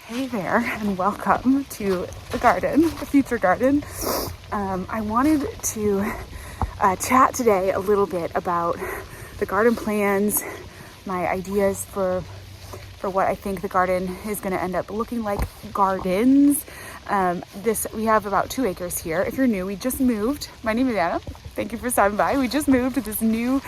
Hey there, and welcome to the garden, the future garden. I wanted to chat today a little bit about the garden plans, my ideas for what I think the garden is going to end up looking like. Gardens. We have about 2 acres here. If you're new, we just moved. My name is Anna. Thank you for stopping by. We just moved to this new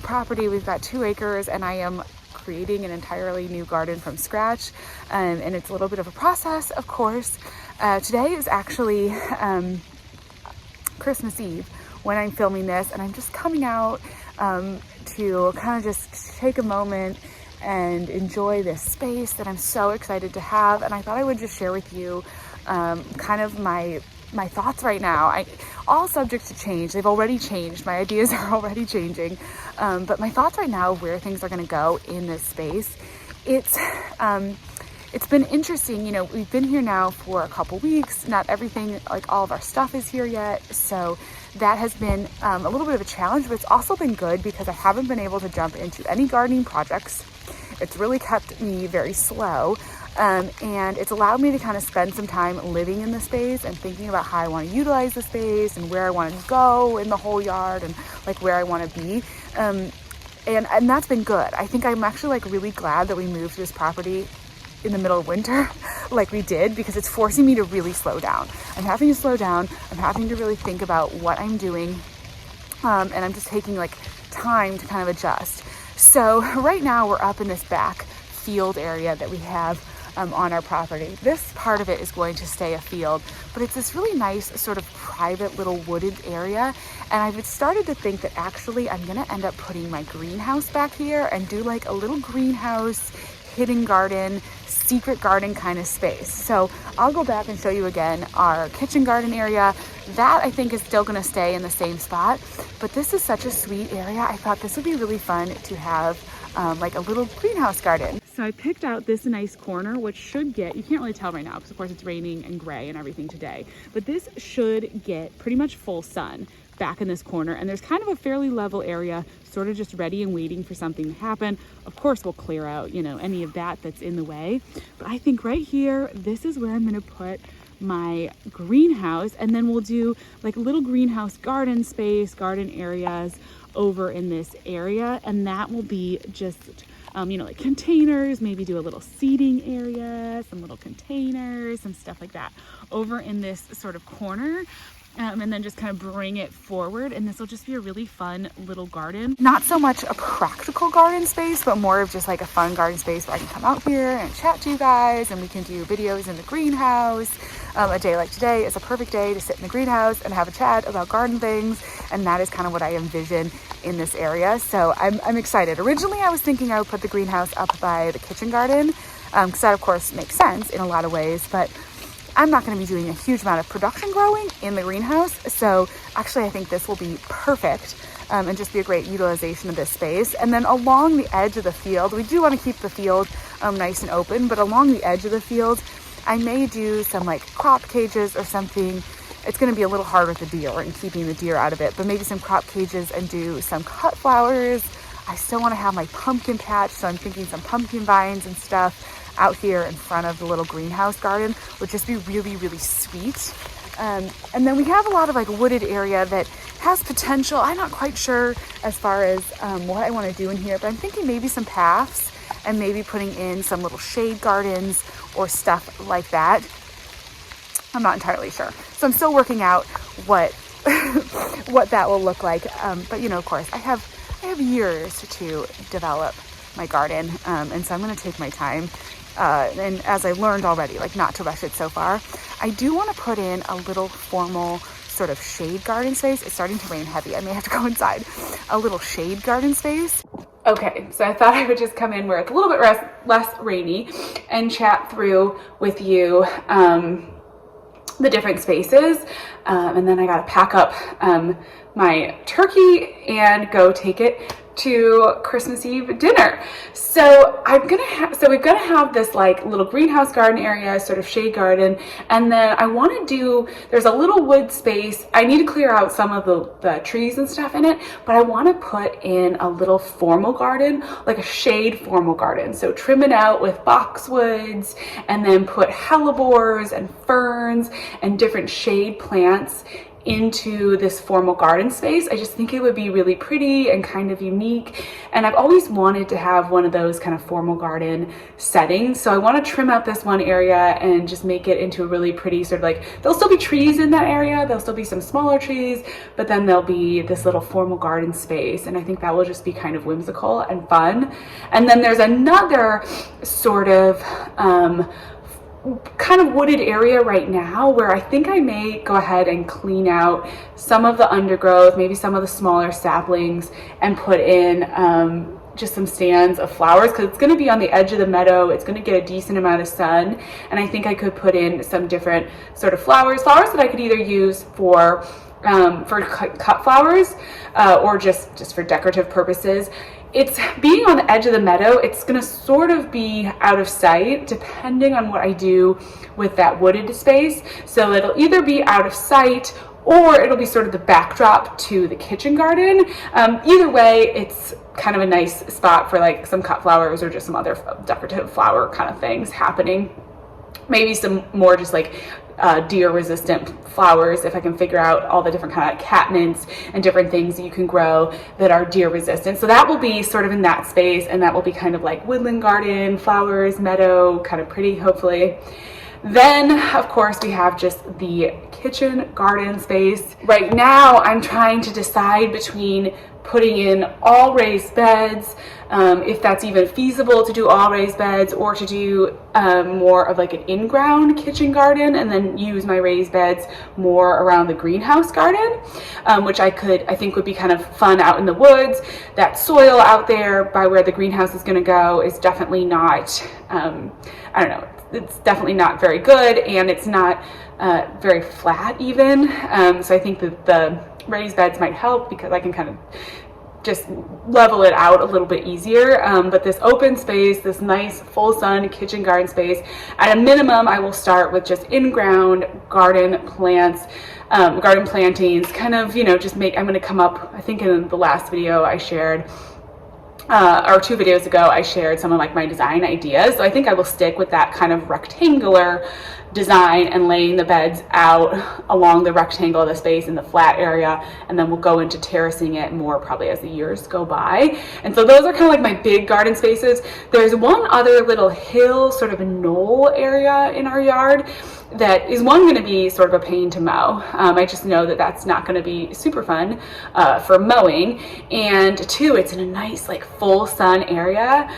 property. We've got 2 acres, and I am creating an entirely new garden from scratch, and it's a little bit of a process, of course. Today is actually Christmas Eve when I'm filming this, and I'm just coming out to kind of just take a moment and enjoy this space that I'm so excited to have. And I thought I would just share with you kind of my thoughts right now. All subject to change. They've already changed. My ideas are already changing. But my thoughts right now of where things are going to go in this space. It's been interesting. You know, we've been here now for a couple weeks. Not everything, like all of our stuff is here yet. So that has been a little bit of a challenge, but it's also been good because I haven't been able to jump into any gardening projects. It's really kept me very slow. And it's allowed me to kind of spend some time living in the space and thinking about how I want to utilize the space and where I want to go in the whole yard and like where I want to be. And that's been good. I think I'm actually like really glad that we moved to this property in the middle of winter like we did, because it's forcing me to really slow down. I'm having to slow down. I'm having to really think about what I'm doing. And I'm just taking like time to kind of adjust. So right now we're up in this back field area that we have on our property. This part of it is going to stay a field, but it's this really nice sort of private little wooded area. And I've started to think that actually I'm going to end up putting my greenhouse back here and do like a little greenhouse, hidden garden, secret garden kind of space. So I'll go back and show you again our kitchen garden area. That I think is still going to stay in the same spot, but this is such a sweet area. I thought this would be really fun to have like a little greenhouse garden. So I picked out this nice corner, which should get, you can't really tell right now because of course it's raining and gray and everything today, but this should get pretty much full sun back in this corner. And there's kind of a fairly level area, sort of just ready and waiting for something to happen. Of course, we'll clear out, you know, any of that that's in the way. But I think right here, this is where I'm going to put my greenhouse, and then we'll do like a little greenhouse garden space, garden areas over in this area, and that will be just you know, like containers, maybe do a little seating area, some little containers, some stuff like that over in this sort of corner. And then just kind of bring it forward, and this will just be a really fun little garden. Not so much a practical garden space, but more of just like a fun garden space where I can come out here and chat to you guys, and we can do videos in the greenhouse. A day like today is a perfect day to sit in the greenhouse and have a chat about garden things, and that is kind of what I envision in this area. So I'm excited. Originally, I was thinking I would put the greenhouse up by the kitchen garden, because that of course makes sense in a lot of ways, but I'm not going to be doing a huge amount of production growing in the greenhouse. So actually, I think this will be perfect and just be a great utilization of this space. And then along the edge of the field, we do want to keep the field nice and open, but along the edge of the field, I may do some like crop cages or something. It's going to be a little hard with the deer and keeping the deer out of it, but maybe some crop cages and do some cut flowers. I still want to have my pumpkin patch, so I'm thinking some pumpkin vines and stuff out here in front of the little greenhouse garden would just be really, really sweet. And then we have a lot of like wooded area that has potential. I'm not quite sure as far as what I want to do in here, but I'm thinking maybe some paths and maybe putting in some little shade gardens or stuff like that. I'm not entirely sure. So I'm still working out what what that will look like. But you know, of course, I have years to develop my garden, and so I'm going to take my time. And as I learned already, like not to rush it so far. I do want to put in a little formal sort of shade garden space. It's starting to rain heavy. I may have to go inside. A little shade garden space. Okay, so I thought I would just come in where it's a little bit less rainy and chat through with you the different spaces. And then I got to pack up my turkey and go take it to Christmas Eve dinner. So we're gonna have this like little greenhouse garden area, sort of shade garden, and then I want to do, there's a little wood space. I need to clear out some of the trees and stuff in it, but I want to put in a little formal garden, like a shade formal garden. So trim it out with boxwoods and then put hellebores and ferns and different shade plants into this formal garden space. I just think it would be really pretty and kind of unique, and I've always wanted to have one of those kind of formal garden settings. So I want to trim out this one area and just make it into a really pretty sort of like, there'll still be trees in that area, there'll still be some smaller trees, but then there'll be this little formal garden space, and I think that will just be kind of whimsical and fun. And then there's another sort of kind of wooded area right now where I think I may go ahead and clean out some of the undergrowth, maybe some of the smaller saplings, and put in just some stands of flowers, because it's going to be on the edge of the meadow. It's going to get a decent amount of sun, and I think I could put in some different sort of flowers that I could either use for cut flowers or just for decorative purposes. It's being on the edge of the meadow, it's gonna sort of be out of sight depending on what I do with that wooded space. So it'll either be out of sight or it'll be sort of the backdrop to the kitchen garden. Either way, it's kind of a nice spot for like some cut flowers or just some other decorative flower kind of things happening. Maybe some more just like deer resistant flowers, if I can figure out all the different kind of catmints and different things that you can grow that are deer resistant. So that will be sort of in that space, and that will be kind of like woodland garden, flowers, meadow, kind of pretty, hopefully. Then of course we have just the kitchen garden space. Right now I'm trying to decide between putting in all raised beds, if that's even feasible to do all raised beds, or to do more of like an in-ground kitchen garden and then use my raised beds more around the greenhouse garden, which I think would be kind of fun out in the woods. That soil out there by where the greenhouse is going to go is definitely not, I don't know, it's definitely not very good, and it's not very flat even. So I think that the raised beds might help because I can kind of just level it out a little bit easier. But this open space, this nice full sun kitchen garden space, at a minimum I will start with just in-ground garden plants, garden plantings, kind of, you know, just I'm going to come up, I think in the last video I shared, or 2 videos ago, I shared some of like my design ideas. So I think I will stick with that kind of rectangular design and laying the beds out along the rectangle of the space in the flat area, and then we'll go into terracing it more probably as the years go by. And so those are kind of like my big garden spaces. There's one other little hill, sort of a knoll area in our yard that is, one, going to be sort of a pain to mow. I just know that that's not going to be super fun for mowing, and 2, it's in a nice like full sun area.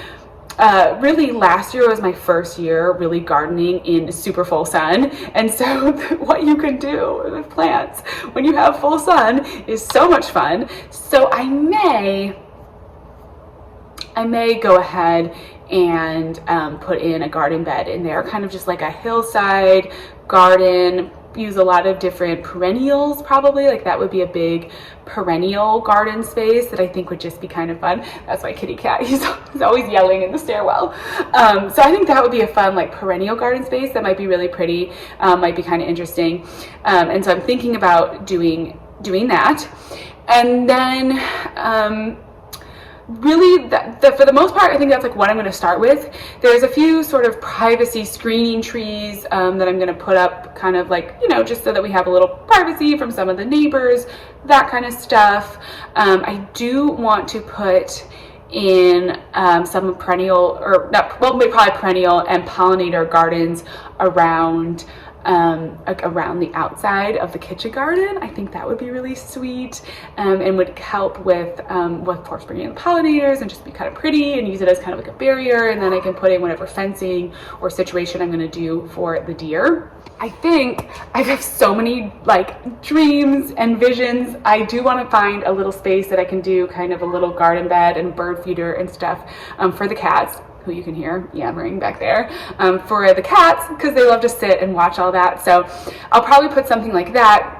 Really last year was my first year really gardening in super full sun, and so what you can do with plants when you have full sun is so much fun. So I may go ahead and put in a garden bed in there, kind of just like a hillside garden. Use a lot of different perennials, probably, like that would be a big perennial garden space that I think would just be kind of fun. That's my kitty cat, he's always yelling in the stairwell. So I think that would be a fun like perennial garden space that might be really pretty, might be kind of interesting. And so I'm thinking about doing that. And then really for the most part, I think that's like what I'm going to start with. There's a few sort of privacy screening trees that I'm going to put up, kind of like, you know, just so that we have a little privacy from some of the neighbors, that kind of stuff. I do want to put in some perennial, or not, well, maybe probably perennial and pollinator gardens around around the outside of the kitchen garden. I think that would be really sweet, and would help with of course bringing in the pollinators and just be kind of pretty, and use it as kind of like a barrier, and then I can put in whatever fencing or situation I'm going to do for the deer. I think I have so many like dreams and visions. I do want to find a little space that I can do kind of a little garden bed and bird feeder and stuff for the cats, who you can hear yammering back there, for the cats, because they love to sit and watch all that. So I'll probably put something like that.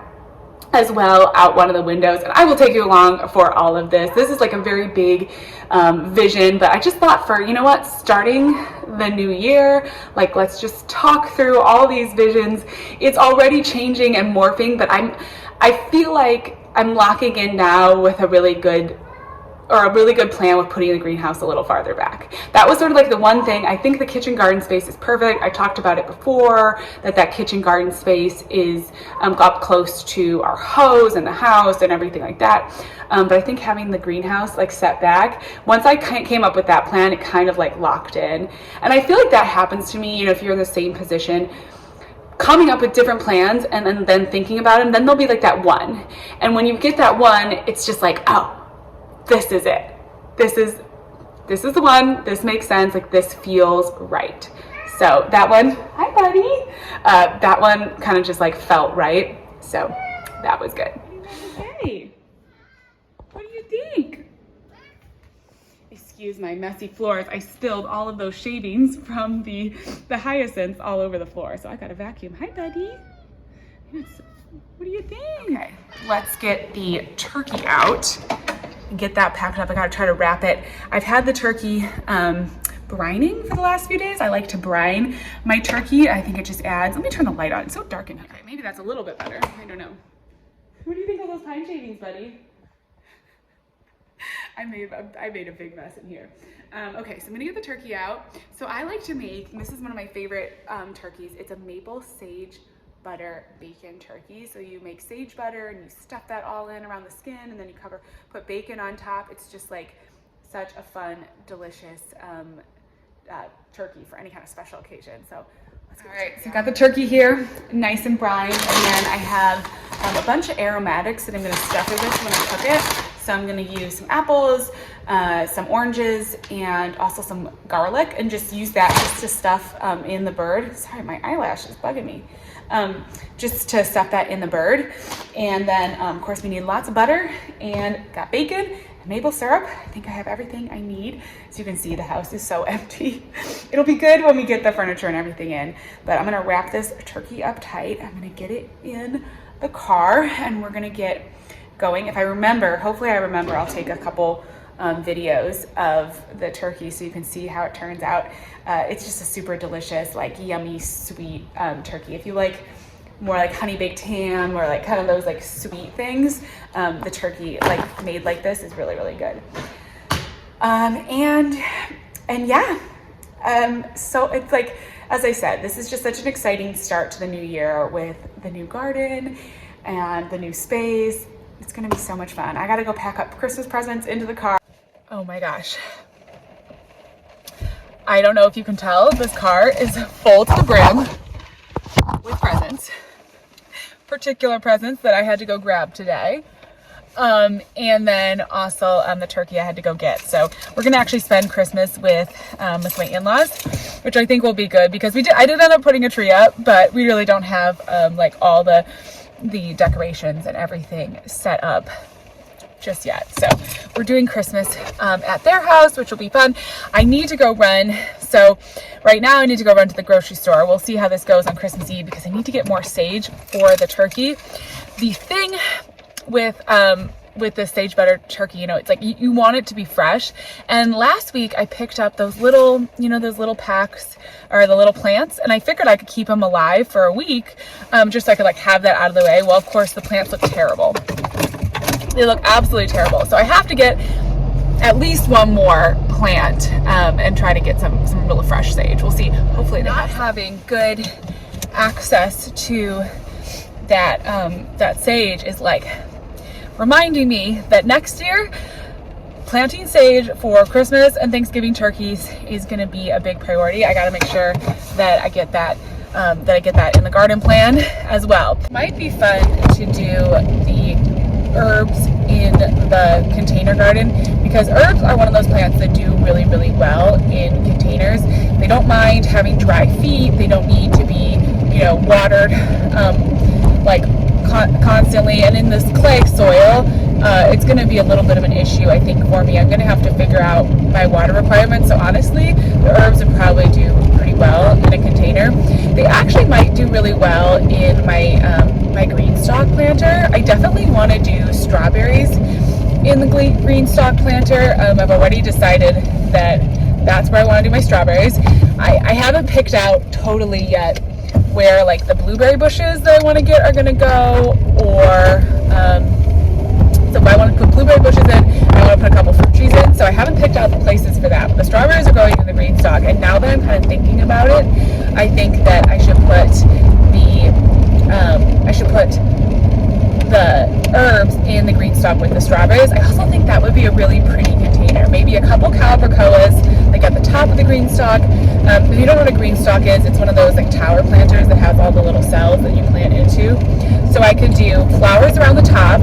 as well out one of the windows. And I will take you along for all of this. This is like a very big vision, but I just thought for, you know what, starting the new year, like let's just talk through all these visions. It's already changing and morphing, but I feel like I'm locking in now with a really good plan with putting the greenhouse a little farther back. That was sort of like the one thing. I think the kitchen garden space is perfect. I talked about it before, that kitchen garden space is up close to our hose and the house and everything like that. But I think having the greenhouse like set back, once I came up with that plan, it kind of like locked in. And I feel like that happens to me, you know, if you're in the same position, coming up with different plans and then thinking about it, and then there'll be like that one. And when you get that one, it's just like, oh, this is it. This is the one. This makes sense. Like this feels right. So that one, hi buddy. That one kind of just like felt right. So that was good. Hey, what do you think? Excuse my messy floors. I spilled all of those shavings from the hyacinths all over the floor. So I got a vacuum. Hi buddy. Yes. What do you think? Okay, let's get the turkey out. Get that packed up. I gotta try to wrap it. I've had the turkey brining for the last few days. I like to brine my turkey. I think it just adds, let me turn the light on. It's so dark in here. Okay, maybe that's a little bit better. I don't know. What do you think of those pine shavings, buddy? I made a big mess in here. Okay, so I'm gonna get the turkey out. So I like to make, and this is one of my favorite turkeys. It's a maple sage butter bacon turkey. So you make sage butter and you stuff that all in around the skin, and then you put bacon on top. It's just like such a fun, delicious turkey for any kind of special occasion. So let's get all right, so I got the turkey here, nice and brined, and then I have a bunch of aromatics that I'm gonna stuff it with when I cook it. So I'm gonna use some apples, some oranges, and also some garlic, and just use that just to stuff in the bird. Sorry, my eyelash is bugging me. Just to stuff that in the bird. And then of course we need lots of butter, and got bacon and maple syrup. I think I have everything I need. As you can see, the house is so empty. It'll be good when we get the furniture and everything in, but I'm gonna wrap this turkey up tight. I'm gonna get it in the car and we're gonna get going. If I remember, hopefully I remember, I'll take a couple videos of the turkey so you can see how it turns out. It's just a super delicious, like yummy, sweet turkey. If you like more like honey baked ham or like kind of those like sweet things, the turkey like made like this is really, really good. And yeah, so it's like, as I said, this is just such an exciting start to the new year with the new garden and the new space. It's gonna be so much fun. I gotta go pack up Christmas presents into the car. Oh my gosh. I don't know if you can tell, this car is full to the brim with presents. Particular presents that I had to go grab today. And then also the turkey I had to go get. So we're gonna actually spend Christmas with my in-laws, which I think will be good because I did end up putting a tree up, but we really don't have like all the decorations and everything set up just yet. So we're doing Christmas at their house, which will be fun. I need to go run. So right now I need to go run to the grocery store. We'll see how this goes on Christmas Eve because I need to get more sage for the turkey. The thing with the sage butter turkey, you know, it's like you want it to be fresh. And last week I picked up those little, you know, those little packs or the little plants, and I figured I could keep them alive for a week, just so I could like have that out of the way. Well, of course the plants look terrible. They look absolutely terrible. So I have to get at least one more plant and try to get some real fresh sage. We'll see. Hopefully not having good access to that sage is like reminding me that next year planting sage for Christmas and Thanksgiving turkeys is going to be a big priority. I got to make sure that I get that in the garden plan as well. Might be fun to do the herbs in the container garden because herbs are one of those plants that do really, really well in containers. They don't mind having dry feet. They don't need to be, you know, watered like constantly. And in this clay soil, it's going to be a little bit of an issue, I think, for me. I'm going to have to figure out my water requirements. So honestly, the herbs would probably do pretty well in a container. They actually might do really well in my my green stalk planter. I definitely want to do strawberries in the green stalk planter. I've already decided that that's where I want to do my strawberries. I haven't picked out totally yet where like the blueberry bushes that I want to get are going to go, or so if I want to put blueberry bushes in, I want to put a couple fruit trees in. So I haven't picked out the places for that. But the strawberries are going in the green stalk, and now that I'm kind of thinking about it, I think that I should put the herbs in the green stalk with the strawberries. I also think that would be a really pretty container. Maybe a couple calibrachoas like at the top of the green stalk. If you don't know what a green stalk is, it's one of those like tower planters that has all the little cells that you plant into. So I could do flowers around the top,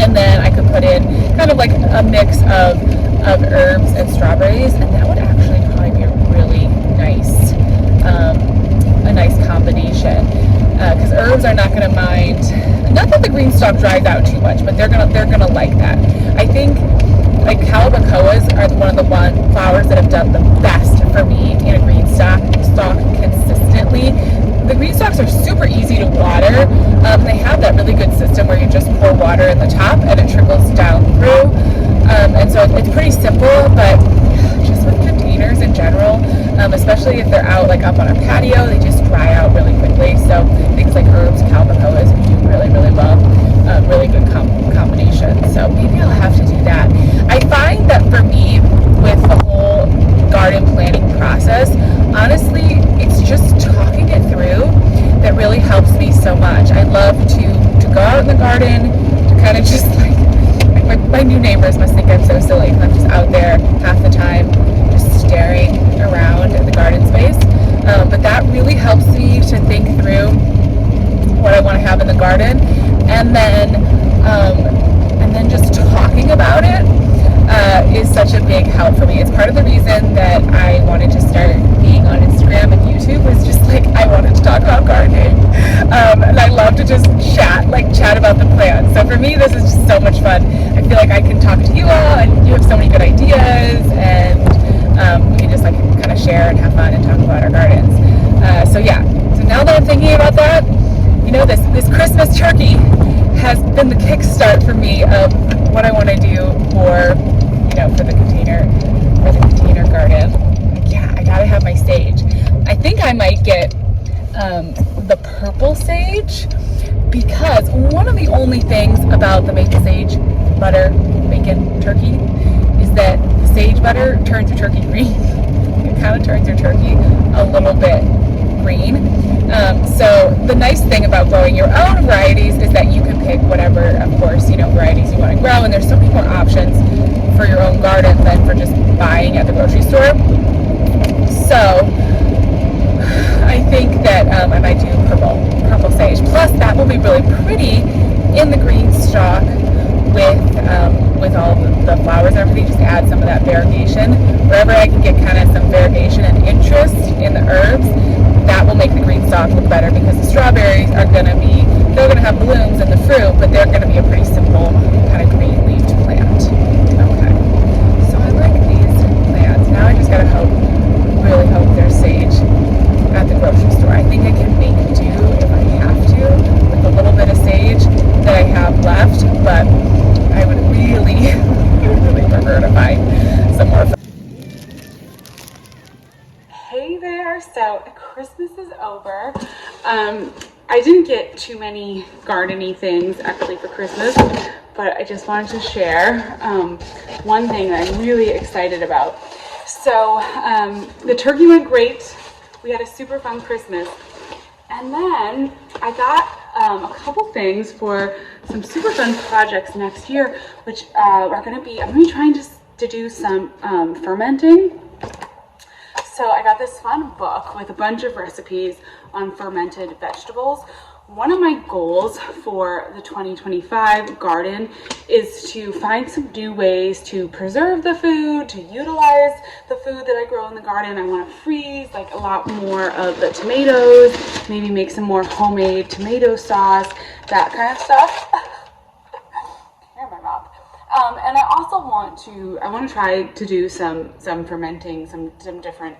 and then I could put in kind of like a mix of herbs and strawberries, and that would actually probably be a really nice combination. Because herbs are not going to mind. Not that the green stalk dries out too much, but they're gonna like that. I think like calibrachoas are one of the flowers that have done the best for me in a green stalk consistently. The green stalks are super easy to water. They have that really good system where you just pour water in the top and it trickles down through. And so it's pretty simple, but just with containers in general, especially if they're out like up on a patio, they just dry out really quickly. So things like herbs, calibrachoas do really, really well. Really good combination. So maybe I'll have to do that. I find that for me, with the whole garden planning process, honestly, it's just talking it through that really helps me so much. I love to go out in the garden, to kind of just like my new neighbors must think I'm so silly because I'm just out there half the time just staring around at the garden space. But that really helps me to think through what I want to have in the garden, and then just talking about it is such a big help for me. It's part of the reason that I wanted to start being on Instagram and YouTube, was just like I wanted to talk about gardening, and I love to just chat about the plants. So for me, this is just so much fun. I feel like I can talk to you all, and you have so many good ideas, and we can just like kind of share and have fun and talk about our gardens. So yeah. So now that I'm thinking about that, you know, this Christmas turkey has been the kickstart for me of what I want to do for the container garden. Like, yeah, I gotta have my sage. I think I might get the purple sage, because one of the only things about the maple sage butter bacon turkey is that the sage butter turns your turkey green. It kind of turns your turkey a little bit green. So the nice thing about growing your own varieties is that you can pick whatever, of course, varieties you want to grow, and there's so many more options for your own garden than for just buying at the grocery store. So I think that I might do purple sage. Plus, that will be really pretty in the green stalk with all the flowers and everything. Just add some of that variegation. Wherever I can get kind of some variegation and interest in the herbs, that will make the green stalk look better, because the strawberries are going to have blooms and the fruit, but they're going to be a pretty simple kind of green leafed plant. Okay, so I like these plants. Now I just gotta really hope there's sage at the grocery store. I think I can make do if I have to with a little bit of sage that I have left, but I would really prefer to find some more. Hey there, so Christmas is over. I didn't get too many garden-y things actually for Christmas, but I just wanted to share one thing that I'm really excited about. So the turkey went great. We had a super fun Christmas. And then I got a couple things for some super fun projects next year, which I'm going to be trying to do some fermenting. So I got this fun book with a bunch of recipes on fermented vegetables. One of my goals for the 2025 garden is to find some new ways to preserve the food, to utilize the food that I grow in the garden. I want to freeze like a lot more of the tomatoes, maybe make some more homemade tomato sauce, that kind of stuff. Hear my mouth. And I also want to try to do some fermenting, some different,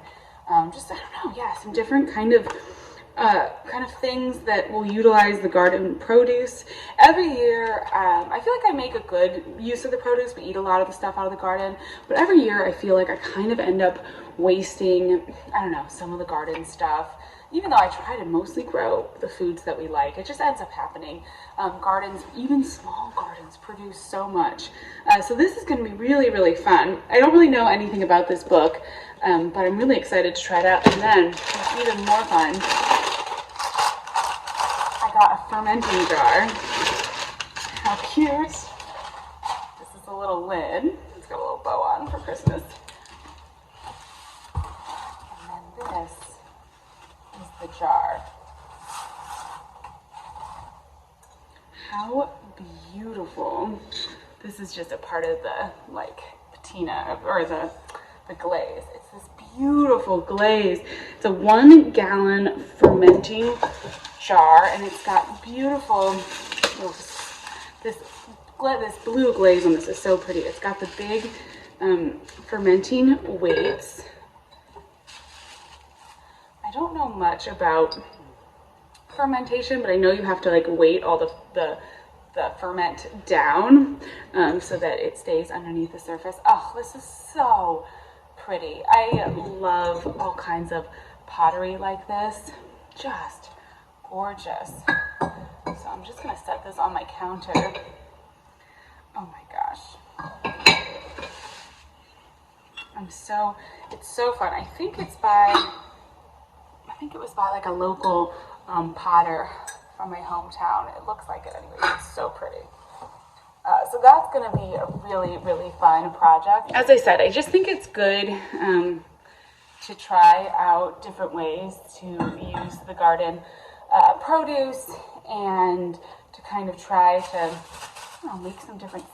some different kind of kind of things that will utilize the garden produce. Every year, I feel like I make a good use of the produce. We eat a lot of the stuff out of the garden, but every year I feel like I kind of end up wasting, I don't know, some of the garden stuff. Even though I try to mostly grow the foods that we like, it just ends up happening. Gardens, even small gardens, produce so much. So this is going to be really, really fun. I don't really know anything about this book, but I'm really excited to try it out. And then, what's even more fun, I got a fermenting jar. How cute. This is a little lid. It's got a little bow on for Christmas. And then this is the jar. How beautiful. This is just a part of the like patina or the glaze. It's this beautiful glaze. It's a 1 gallon fermenting jar, and it's got beautiful, this blue glaze on this is so pretty. It's got the big fermenting weights. I don't know much about fermentation, but I know you have to like weight all the ferment down so that it stays underneath the surface. Oh, this is so pretty. I love all kinds of pottery like this. Just gorgeous. So I'm just gonna set this on my counter. Oh my gosh. It's so fun. I think it was by like a local potter from my hometown. It looks like it anyway. It's so pretty. So that's going to be a really, really fun project. As I said, I just think it's good to try out different ways to use the garden produce and to kind of try to make some different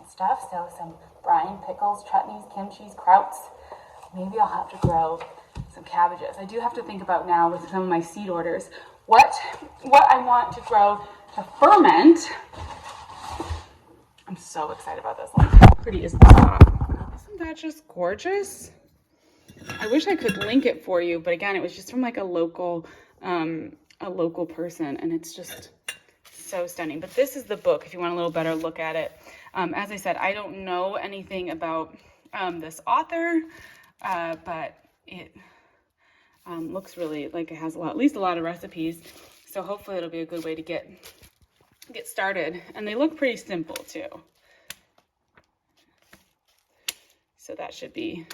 stuff. So some brine, pickles, chutneys, kimchis, krauts. Maybe I'll have to grow some cabbages. I do have to think about now with some of my seed orders what I want to grow to ferment. I'm so excited about this one. How pretty is that? Isn't that just gorgeous? I wish I could link it for you, but again, it was just from like a local person, and it's just so stunning. But this is the book if you want a little better look at it. As I said, I don't know anything about this author, but it looks really like it has at least a lot of recipes. So hopefully it'll be a good way to get started. And they look pretty simple too. So that should be.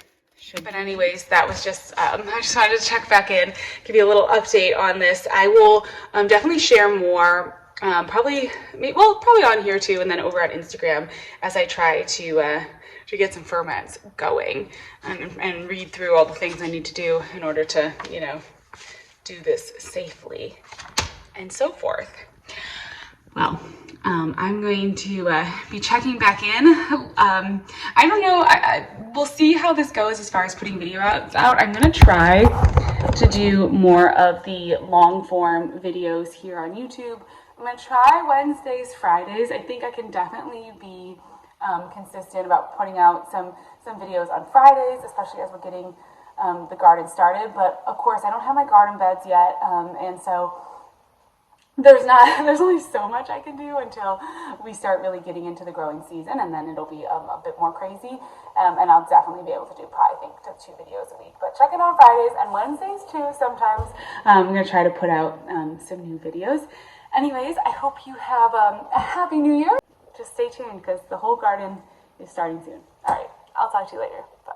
But anyways, that was just, I just wanted to check back in, give you a little update on this. I will definitely share more, probably on here too, and then over at Instagram as I try to get some ferments going and read through all the things I need to do in order to, do this safely and so forth. Well, I'm going to be checking back in. I don't know. We'll see how this goes as far as putting video out. I'm going to try to do more of the long form videos here on YouTube. I'm going to try Wednesdays, Fridays. I think I can definitely be consistent about putting out some videos on Fridays, especially as we're getting the garden started. But of course, I don't have my garden beds yet, and so there's only so much I can do until we start really getting into the growing season, and then it'll be a bit more crazy, and I'll definitely be able to do probably, I think, 2 videos a week. But check it on Fridays and Wednesdays too sometimes. I'm going to try to put out some new videos. Anyways, I hope you have a happy new year. Just stay tuned because the whole garden is starting soon. All right, I'll talk to you later.